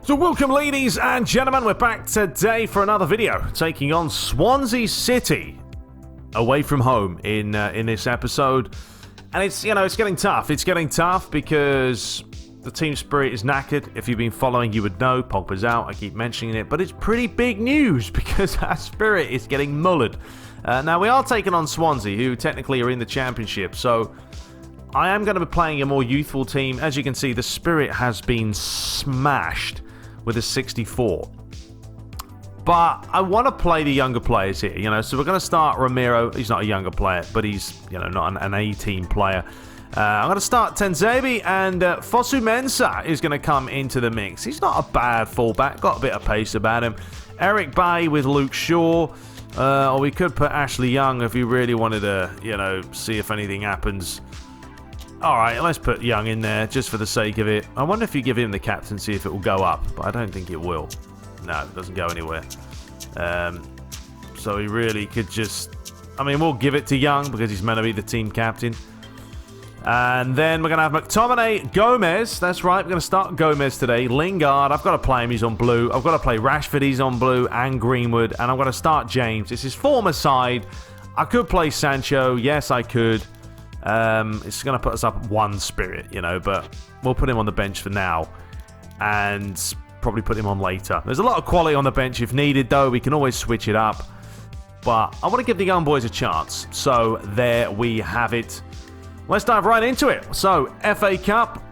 So welcome, ladies and gentlemen, we're back today for another video, taking on Swansea City away from home in this episode. And it's getting tough. It's getting tough because the team spirit is knackered. If you've been following, you would know Pogba's out. I keep mentioning it, but it's pretty big news because our spirit is getting mullered. Now, we are taking on Swansea, who technically are in the Championship, so I am going to be playing a more youthful team. As you can see, the spirit has been smashed with a 64. But I want to play the younger players here, so we're going to start Ramiro. He's not a younger player, but he's, not an A-team player. I'm going to start TTB, and Fosu Mensah is going to come into the mix. He's not a bad fullback, got a bit of pace about him. Eric Bailly with Luke Shaw, or we could put Ashley Young if we really wanted to, see if anything happens. Alright, let's put Young in there, just for the sake of it. I wonder if you give him the captaincy if it will go up, but I don't think it will. No, it doesn't go anywhere. So he really could just... we'll give it to Young because he's meant to be the team captain. And then we're going to have McTominay, Gomez. That's right, we're going to start Gomez today. Lingard, I've got to play him, he's on blue. I've got to play Rashford, he's on blue, and Greenwood. And I'm going to start James. It's his former side. I could play Sancho. Yes, I could. It's going to put us up one spirit, but we'll put him on the bench for now and probably put him on later. There's a lot of quality on the bench if needed, though. We can always switch it up, but I want to give the young boys a chance. So there we have it. Let's dive right into it. So FA Cup,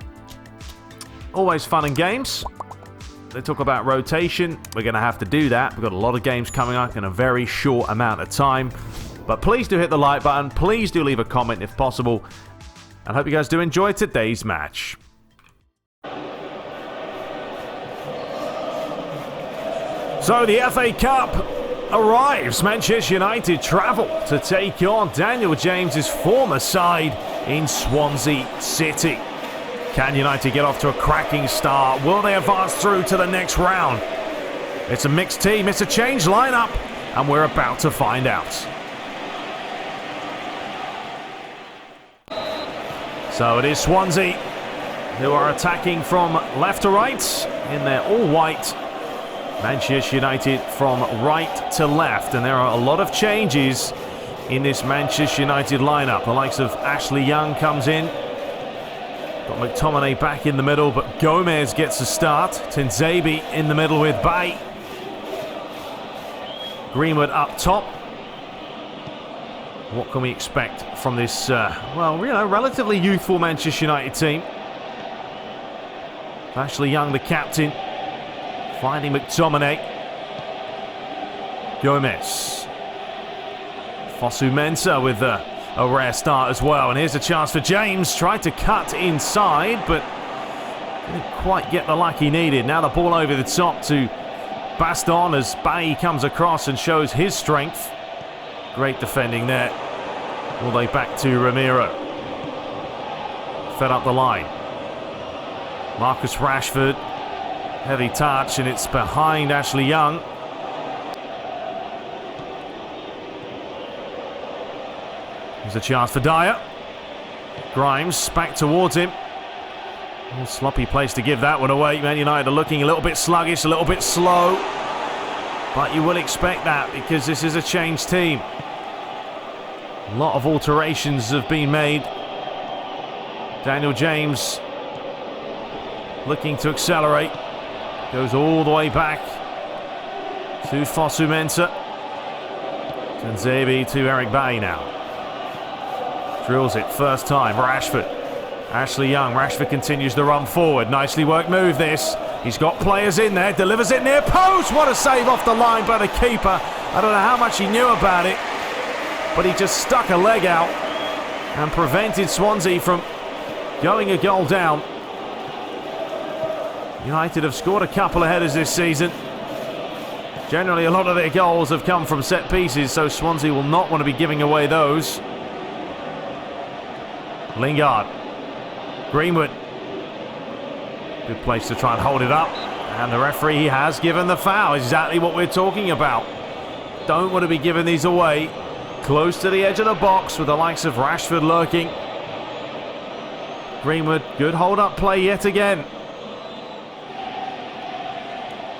always fun and games. They talk about rotation. We're going to have to do that. We've got a lot of games coming up in a very short amount of time. But please do hit the like button. Please do leave a comment if possible. And hope you guys do enjoy today's match. So the FA Cup arrives. Manchester United travel to take on Daniel James's former side in Swansea City. Can United get off to a cracking start? Will they advance through to the next round? It's a mixed team. It's a changed lineup. And we're about to find out. So it is Swansea who are attacking from left to right in their all-white. Manchester United from right to left. And there are a lot of changes in this Manchester United lineup. The likes of Ashley Young comes in. Got McTominay back in the middle, but Gomez gets a start. TTB in the middle with Bailly. Greenwood up top. What can we expect from this, relatively youthful Manchester United team? Ashley Young, the captain, finding McTominay. Gomez. Fosu Mensah with a rare start as well. And here's a chance for James. Tried to cut inside, but didn't quite get the luck he needed. Now the ball over the top to Baston as Bailly comes across and shows his strength. Great defending there. All the way back to Ramiro. Fed up the line. Marcus Rashford. Heavy touch, and it's behind Ashley Young. There's a chance for Dyer. Grimes back towards him. A sloppy place to give that one away. Man United are looking a little bit sluggish, a little bit slow. But you will expect that because this is a changed team. A lot of alterations have been made. Daniel James looking to accelerate. Goes all the way back to Fosu Mensah. TTB to Eric Bailly now. Drills it first time. Rashford. Ashley Young. Rashford continues the run forward. Nicely worked move this. He's got players in there. Delivers it near post. What a save off the line by the keeper. I don't know how much he knew about it, but he just stuck a leg out and prevented Swansea from going a goal down. United have scored a couple of headers this season. Generally, a lot of their goals have come from set pieces, so Swansea will not want to be giving away those. Lingard. Greenwood. Good place to try and hold it up. And the referee has given the foul. Exactly what we're talking about. Don't want to be giving these away. Close to the edge of the box with the likes of Rashford lurking. Greenwood, good hold-up play yet again.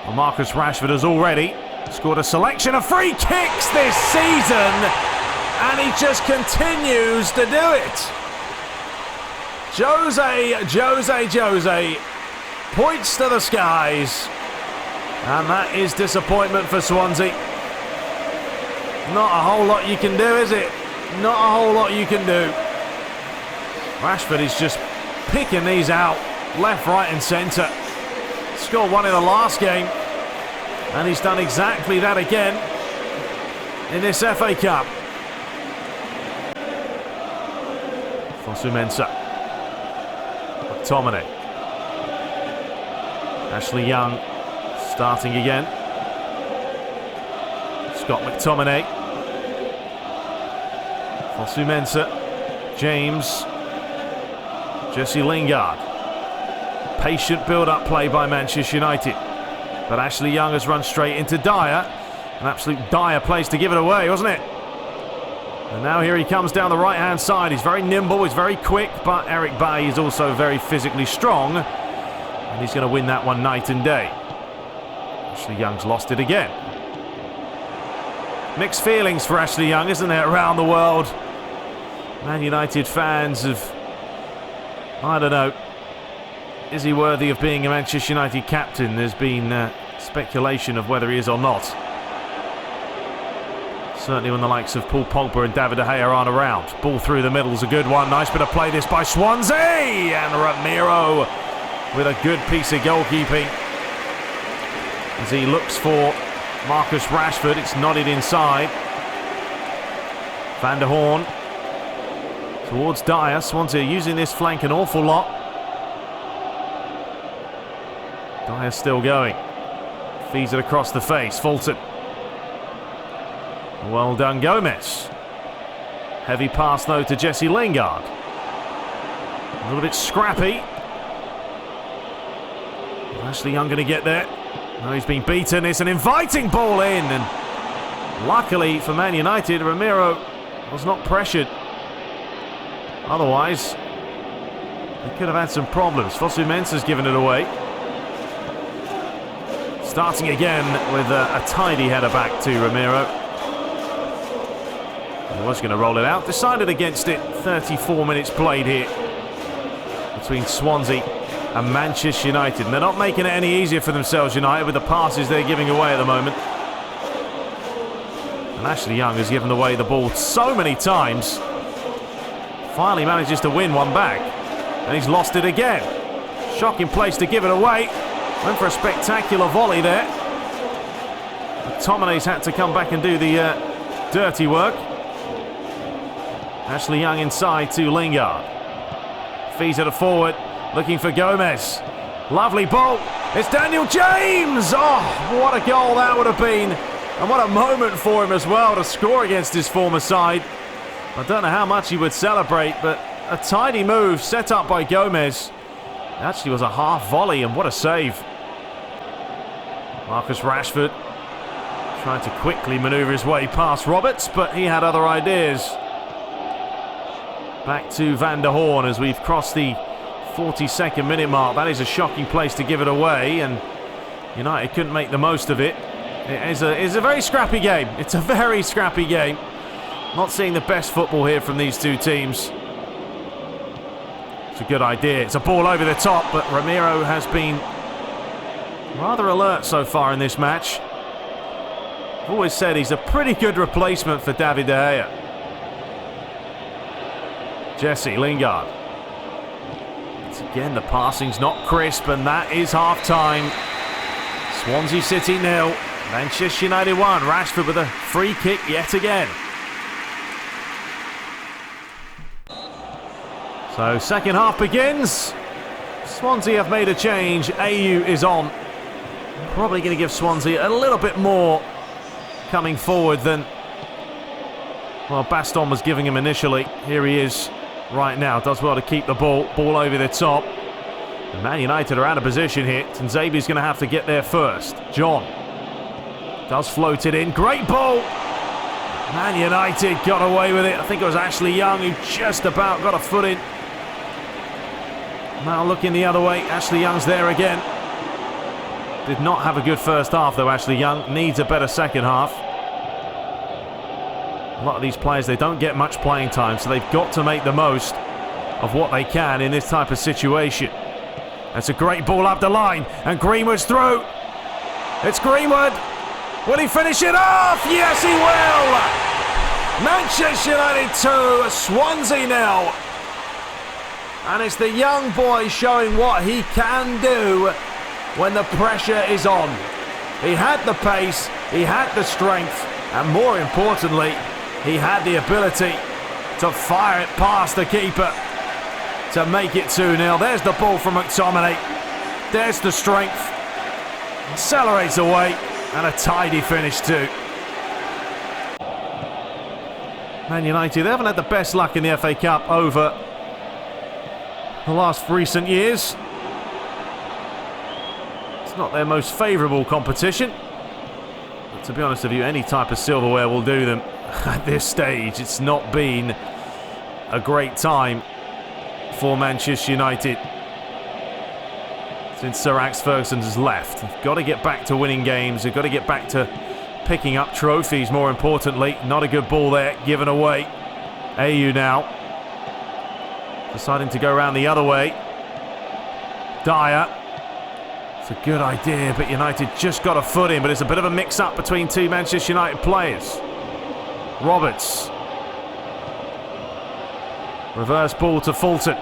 Well, Marcus Rashford has already scored a selection of free kicks this season, and he just continues to do it. Jose points to the skies, and that is disappointment for Swansea. Not a whole lot you can do, is it? Not a whole lot you can do. Rashford is just picking these out left, right and centre. Scored one in the last game, and he's done exactly that again in this FA Cup. Fosu-Mensah. McTominay. Ashley Young starting again. Scott McTominay. Fosu-Mensah. James. Jesse Lingard. Patient build-up play by Manchester United. But Ashley Young has run straight into Dyer. An absolute dire place to give it away, wasn't it? And now here he comes down the right-hand side. He's very nimble, he's very quick, but Eric Bailly is also very physically strong. And he's going to win that one night and day. Ashley Young's lost it again. Mixed feelings for Ashley Young, isn't there, around the world? Man United fans have... I don't know. Is he worthy of being a Manchester United captain? There's been speculation of whether he is or not. Certainly when the likes of Paul Pogba and David De Gea aren't around. Ball through the middle is a good one. Nice bit of play this by Swansea. And Ramiro with a good piece of goalkeeping. As he looks for Marcus Rashford. It's nodded inside. Van der Horn towards Dyer. Swansea using this flank an awful lot. Dyer's still going. Feeds it across the face. Fulton. Well done, Gomez. Heavy pass, though, to Jesse Lingard. A little bit scrappy. Ashley Young going to get there. No, he's been beaten. It's an inviting ball in. And luckily for Man United, Ramiro was not pressured. Otherwise, he could have had some problems. Fosu-Mensah's given it away. Starting again with a tidy header back to Ramiro. He was going to roll it out. Decided against it. 34 minutes played here between Swansea and Manchester United. And they're not making it any easier for themselves, United, with the passes they're giving away at the moment. And Ashley Young has given away the ball so many times. Finally manages to win one back. And he's lost it again. Shocking place to give it away. Went for a spectacular volley there. McTominay's had to come back and do the dirty work. Ashley Young inside to Lingard. Feeds it forward, looking for Gomez. Lovely ball. It's Daniel James! Oh, what a goal that would have been. And what a moment for him as well to score against his former side. I don't know how much he would celebrate, but a tidy move set up by Gomez. It actually was a half volley, and what a save. Marcus Rashford trying to quickly manoeuvre his way past Roberts, but he had other ideas. Back to Van der Horn as we've crossed the 42nd minute mark. That is a shocking place to give it away, and United couldn't make the most of it. It is a very scrappy game. It's a very scrappy game. Not seeing the best football here from these two teams. It's a good idea. It's a ball over the top, but Ramiro has been rather alert so far in this match. I've always said he's a pretty good replacement for David De Gea. Jesse Lingard. Once again, the passing's not crisp, and that is half-time. Swansea City 0, Manchester United 1. Rashford with a free kick yet again. So, second half begins. Swansea have made a change. AU is on. Probably going to give Swansea a little bit more coming forward than, well, Baston was giving him initially. Here he is right now. Does well to keep the ball over the top. And Man United are out of position here. Tanzabi's going to have to get there first. John does float it in. Great ball. Man United got away with it. I think it was Ashley Young who just about got a foot in. Now looking the other way. Ashley Young's there again. Did not have a good first half, though. Ashley Young needs a better second half. A lot of these players, they don't get much playing time, so they've got to make the most of what they can in this type of situation. That's a great ball up the line, and Greenwood's through. It's Greenwood. Will he finish it off? Yes, he will. Manchester United 2, Swansea 0. And it's the young boy showing what he can do when the pressure is on. He had the pace, he had the strength, and more importantly, he had the ability to fire it past the keeper to make it 2-0. There's the ball from McTominay. There's the strength. Accelerates away, and a tidy finish too. Man United, they haven't had the best luck in the FA Cup over the last recent years. It's not their most favourable competition. But to be honest with you, any type of silverware will do them. At this stage, it's not been a great time for Manchester United since Sir Alex Ferguson has left. They've got to get back to winning games. They've got to get back to picking up trophies, more importantly. Not a good ball there, given away. AU now deciding to go around the other way. Dyer. It's a good idea, but United just got a foot in, but it's a bit of a mix-up between two Manchester United players. Roberts. Reverse ball to Fulton.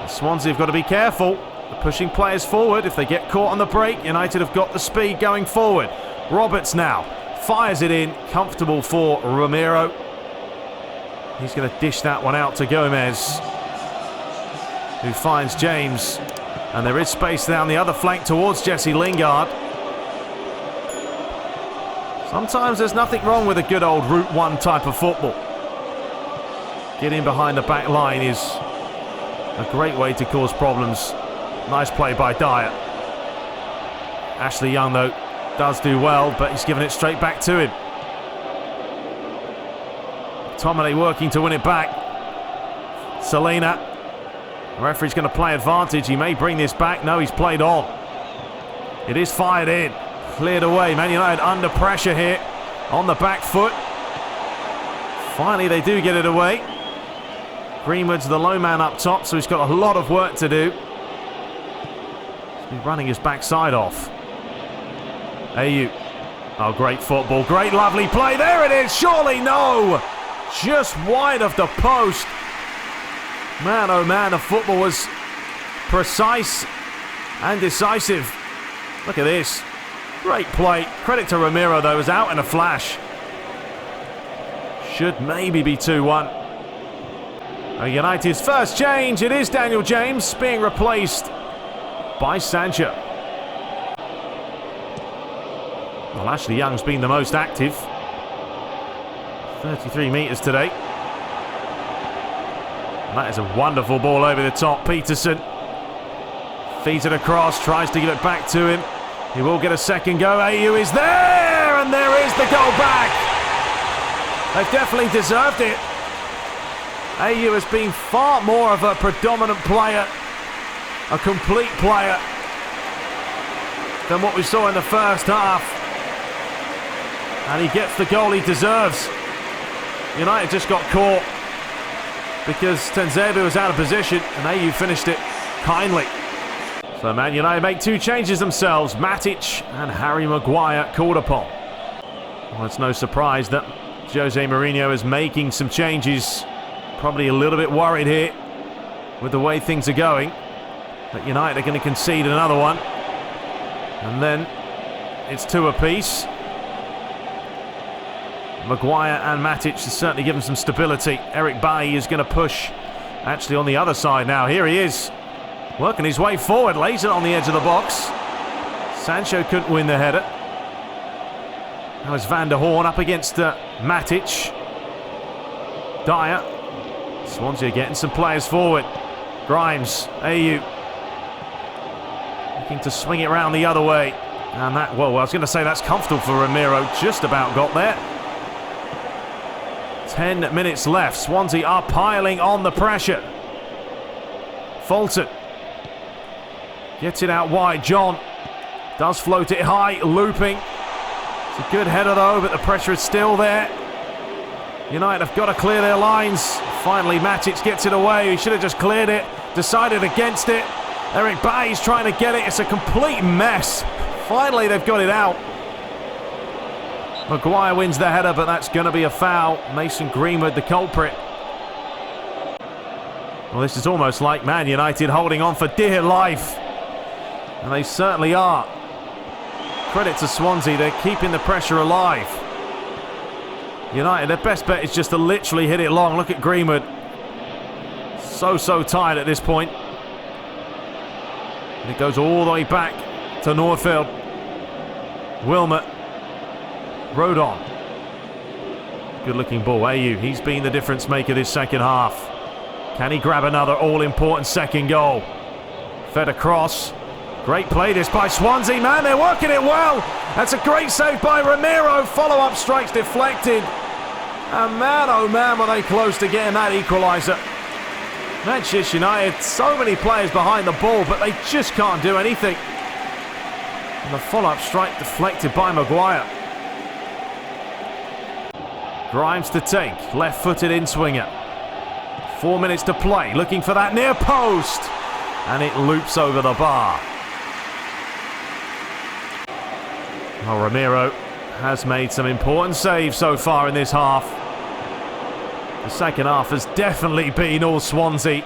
Swansea have got to be careful. They're pushing players forward. If they get caught on the break, United have got the speed going forward. Roberts now fires it in. Comfortable for Romero. He's going to dish that one out to Gomez, who finds James. And there is space down the other flank towards Jesse Lingard. Sometimes there's nothing wrong with a good old Route 1 type of football. Getting behind the back line is a great way to cause problems. Nice play by Dyer. Ashley Young, though, does do well, but he's given it straight back to him. Tomine working to win it back. Selena. The referee's going to play advantage. He may bring this back. No, he's played on. It is fired in. Cleared away. Man United under pressure here on the back foot. Finally, they do get it away. Greenwood's the low man up top, so he's got a lot of work to do. He's running his backside off. AU. Oh, great football. Great, lovely play. There it is. Surely no. Just wide of the post. Man, oh man, the football was precise and decisive. Look at this. Great play. Credit to Romero, though, was out in a flash. Should maybe be 2-1. United's first change. It is Daniel James being replaced by Sancho. Well, Ashley Young's been the most active. 33 metres today. And that is a wonderful ball over the top. Peterson feeds it across, tries to give it back to him. He will get a second go. AU is there, and there is the goal back. They've definitely deserved it. AU has been far more of a predominant player, a complete player, than what we saw in the first half. And he gets the goal he deserves. United just got caught because Tenzebu was out of position and AU finished it kindly. So Man United make two changes themselves. Matic and Harry Maguire called upon. Well, it's no surprise that Jose Mourinho is making some changes. Probably a little bit worried here with the way things are going. But United are going to concede another one. And then it's two apiece. Maguire and Matic has certainly given some stability. Eric Bailly is going to push actually on the other side now. Here he is, working his way forward, lays it on the edge of the box. Sancho couldn't win the header. Now it's Van der Horn up against Matic. Dyer. Swansea getting some players forward. Grimes, AU. Looking to swing it around the other way. And that, well, I was going to say that's comfortable for Romero. Just about got there. 10 minutes left. Swansea are piling on the pressure. Fulton gets it out wide. John Does float it high, looping. It's a good header though, but the pressure is still there. United have got to clear their lines. Finally, Matic gets it away. He should have just cleared it, decided against it. Eric Bailly's trying to get it. It's a complete mess. Finally, they've got it out. Maguire wins the header, but that's going to be a foul. Mason Greenwood, the culprit. Well, this is almost like Man United holding on for dear life. And they certainly are. Credit to Swansea, they're keeping the pressure alive. United, their best bet is just to literally hit it long. Look at Greenwood. So tired at this point. And it goes all the way back to Northfield. Wilmot. Rodon. Good looking ball. AU, he's been the difference maker this second half. Can he grab another all-important second goal? Fed across. Great play this by Swansea. Man, they're working it well. That's a great save by Ramiro. Follow-up strikes deflected. And man, oh man, were they close to getting that equaliser. Manchester United, so many players behind the ball, but they just can't do anything. And the follow-up strike deflected by Maguire. Grimes to take. Left-footed in-swinger. 4 minutes to play. Looking for that near post. And it loops over the bar. Well, Ramiro has made some important saves so far in this half. The second half has definitely been all Swansea,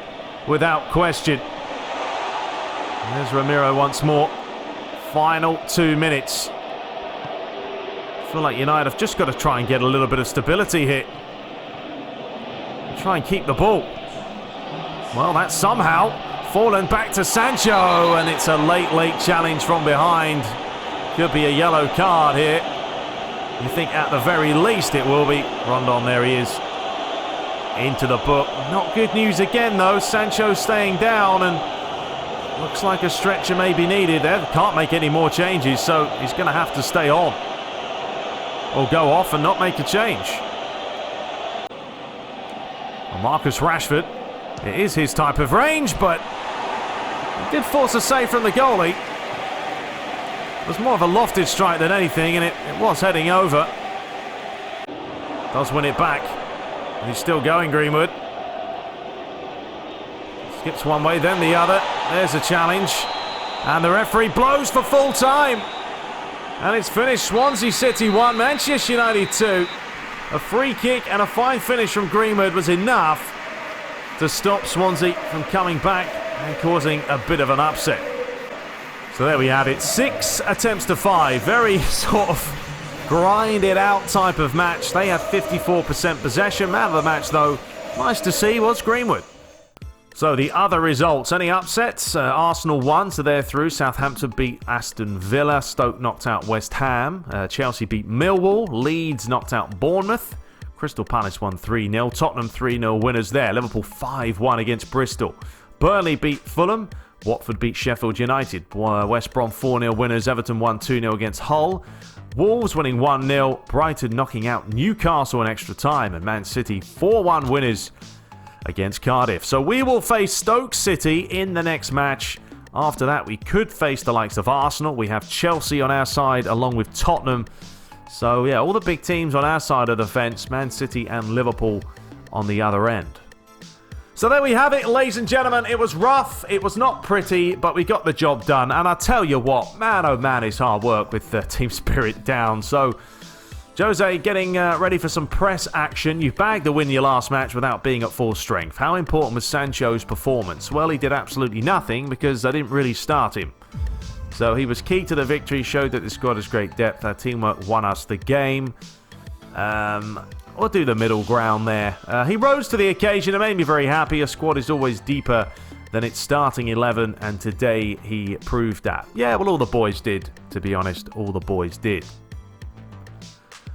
without question. And there's Ramiro once more. Final 2 minutes. I feel like United have just got to try and get a little bit of stability here. Try and keep the ball. Well, that's somehow fallen back to Sancho, and it's a late challenge from behind. Could be a yellow card here. You think at the very least it will be. Rondon, there he is. Into the book. Not good news again though. Sancho staying down, and looks like a stretcher may be needed there. Can't make any more changes, so he's going to have to stay on. Or go off and not make a change. Well, Marcus Rashford. It is his type of range, but he did force a save from the goalie. It was more of a lofted strike than anything, and it was heading over. Does win it back. And he's still going, Greenwood. Skips one way, then the other. There's a challenge. And the referee blows for full time. And it's finished. Swansea City 1, Manchester United 2. A free kick and a fine finish from Greenwood was enough to stop Swansea from coming back and causing a bit of an upset. So there we have it. 6 attempts to 5. Very sort of grinded out type of match. They had 54% possession. Man of the match, though, nice to see, was Greenwood. So the other results. Any upsets? Arsenal won, so they're through. Southampton beat Aston Villa. Stoke knocked out West Ham. Chelsea beat Millwall. Leeds knocked out Bournemouth. Crystal Palace won 3-0. Tottenham 3-0 winners there. Liverpool 5-1 against Bristol. Burnley beat Fulham. Watford beat Sheffield United. West Brom 4-0 winners. Everton won 2-0 against Hull. Wolves winning 1-0. Brighton knocking out Newcastle in extra time. And Man City 4-1 winners against Cardiff. So we will face Stoke City in the next match. After that, we could face the likes of Arsenal. We have Chelsea on our side along with Tottenham. So yeah, all the big teams on our side of the fence. Man City and Liverpool on the other end. So there we have it, ladies and gentlemen. It was rough, it was not pretty, but we got the job done. And I tell you what, man oh man, it's hard work with team spirit down. So Jose getting ready for some press action. You bagged the win your last match without being at full strength. How important was Sancho's performance? Well, he did absolutely nothing because I didn't really start him. So he was key to the victory, showed that the squad has great depth. Our teamwork won us the game. We'll do the middle ground there. He rose to the occasion. It made me very happy. A squad is always deeper than its starting 11, and today he proved that. Yeah, well, all the boys did, to be honest. All the boys did.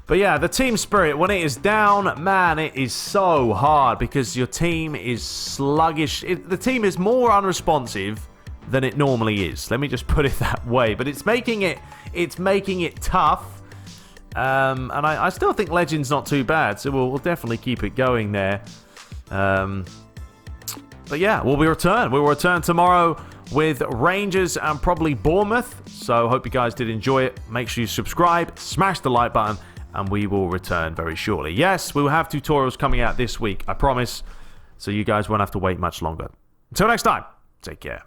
But yeah, the team spirit, when it is down, man, it is so hard because your team is sluggish. The team is more unresponsive than it normally is. Let me just put it that way. But it's making it tough. And I still think Legend's not too bad, so we'll definitely keep it going there. But yeah, we'll return tomorrow with Rangers and probably Bournemouth. So hope you guys did enjoy it. Make sure you subscribe, smash the like button, and we will return very shortly. Yes, we will have tutorials coming out this week, I promise. So you guys won't have to wait much longer. Until next time, take care.